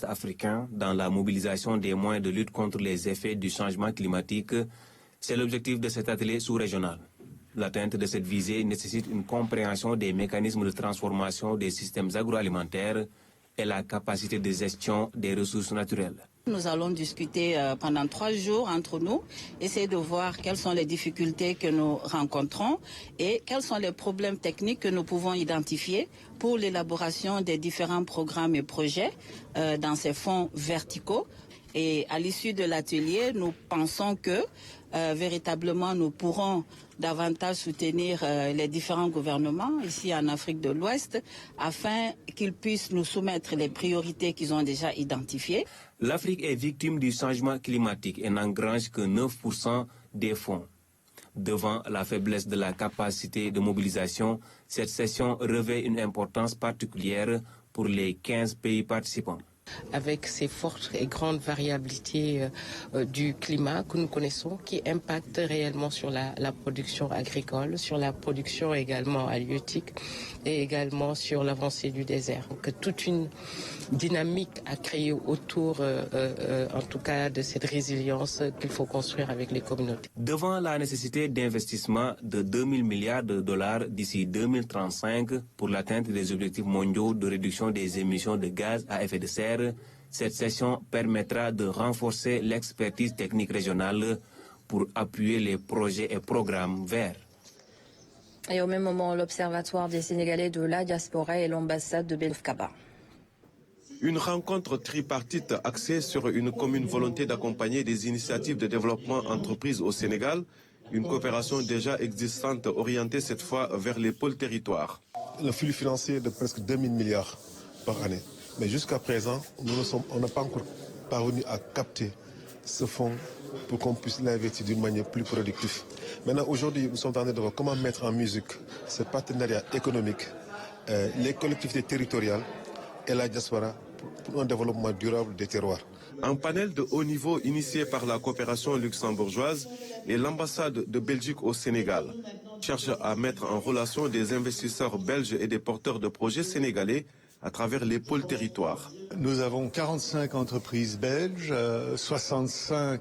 africain dans la mobilisation des moyens de lutte contre les effets du changement climatique, c'est l'objectif de cet atelier sous-régional. L'atteinte de cette visée nécessite une compréhension des mécanismes de transformation des systèmes agroalimentaires et la capacité de gestion des ressources naturelles. Nous allons discuter pendant 3 jours entre nous, essayer de voir quelles sont les difficultés que nous rencontrons et quels sont les problèmes techniques que nous pouvons identifier pour l'élaboration des différents programmes et projets dans ces fonds verticaux. Et à l'issue de l'atelier, nous pensons que véritablement nous pourrons davantage soutenir les différents gouvernements ici en Afrique de l'Ouest afin qu'ils puissent nous soumettre les priorités qu'ils ont déjà identifiées. L'Afrique est victime du changement climatique et n'engrange que 9% des fonds. Devant la faiblesse de la capacité de mobilisation, cette session revêt une importance particulière pour les 15 pays participants. Avec ces fortes et grandes variabilités du climat que nous connaissons, qui impactent réellement sur la production agricole, sur la production également halieutique et également sur l'avancée du désert. Donc, toute une dynamique à créer autour, en tout cas, de cette résilience qu'il faut construire avec les communautés. Devant la nécessité d'investissement de 2000 milliards de dollars d'ici 2035 pour l'atteinte des objectifs mondiaux de réduction des émissions de gaz à effet de serre, cette session permettra de renforcer l'expertise technique régionale pour appuyer les projets et programmes verts. Et au même moment, l'Observatoire des Sénégalais de la diaspora et l'ambassade de Belfkaba. Une rencontre tripartite axée sur une commune volonté d'accompagner des initiatives de développement entreprises au Sénégal, une coopération déjà existante orientée cette fois vers les pôles territoires. Le flux financier de presque 2000 milliards par année. Mais jusqu'à présent, on n'a pas encore parvenu à capter ce fonds pour qu'on puisse l'investir d'une manière plus productive. Maintenant, aujourd'hui, nous sommes en train de voir comment mettre en musique ce partenariat économique, les collectivités territoriales et la diaspora pour un développement durable des terroirs. Un panel de haut niveau initié par la coopération luxembourgeoise et l'ambassade de Belgique au Sénégal cherche à mettre en relation des investisseurs belges et des porteurs de projets sénégalais à travers les pôles territoires. Nous avons 45 entreprises belges, 65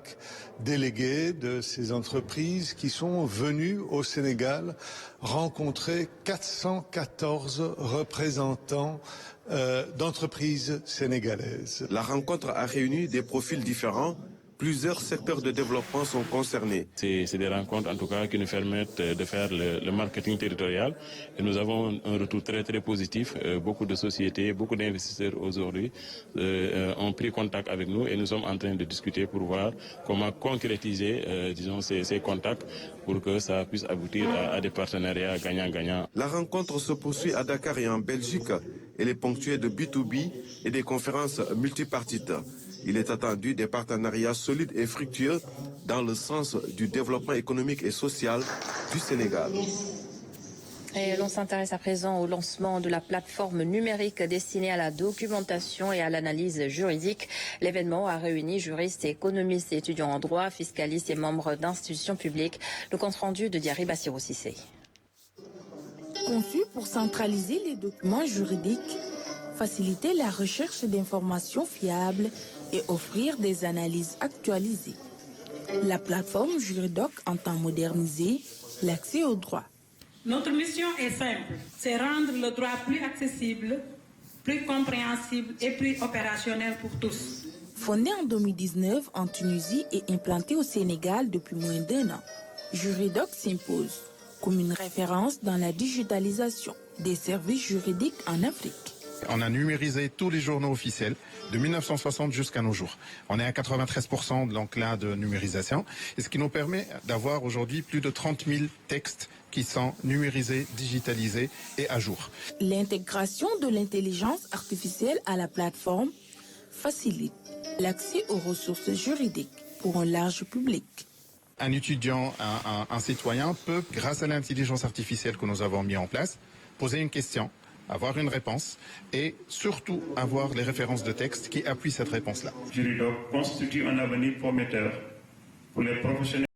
délégués de ces entreprises qui sont venus au Sénégal rencontrer 414 représentants d'entreprises sénégalaises. La rencontre a réuni des profils différents. Plusieurs secteurs de développement sont concernés. C'est des rencontres en tout cas qui nous permettent de faire le marketing territorial et nous avons un retour très positif. Beaucoup de sociétés, beaucoup d'investisseurs aujourd'hui ont pris contact avec nous et nous sommes en train de discuter pour voir comment concrétiser ces contacts pour que ça puisse aboutir à des partenariats gagnant-gagnant. La rencontre se poursuit à Dakar et en Belgique. Elle est ponctuée de B2B et des conférences multipartites. Il est attendu des partenariats solides et fructueux dans le sens du développement économique et social du Sénégal. Et l'on s'intéresse à présent au lancement de la plateforme numérique destinée à la documentation et à l'analyse juridique. L'événement a réuni juristes, économistes, étudiants en droit, fiscalistes et membres d'institutions publiques. Le compte-rendu de Diary Bassirou Cissé. Conçu pour centraliser les documents juridiques, faciliter la recherche d'informations fiables et offrir des analyses actualisées. La plateforme Juridoc entend moderniser l'accès au droit. Notre mission est simple, c'est rendre le droit plus accessible, plus compréhensible et plus opérationnel pour tous. Fondé en 2019 en Tunisie et implanté au Sénégal depuis moins d'1 an, Juridoc s'impose comme une référence dans la digitalisation des services juridiques en Afrique. On a numérisé tous les journaux officiels de 1960 jusqu'à nos jours. On est à 93% donc là de numérisation, et ce qui nous permet d'avoir aujourd'hui plus de 30 000 textes qui sont numérisés, digitalisés et à jour. L'intégration de l'intelligence artificielle à la plateforme facilite l'accès aux ressources juridiques pour un large public. Un étudiant, un citoyen peut, grâce à l'intelligence artificielle que nous avons mis en place, poser une question, avoir une réponse et surtout avoir les références de texte qui appuient cette réponse-là. Juridoc constitue un avenir prometteur pour les professionnels.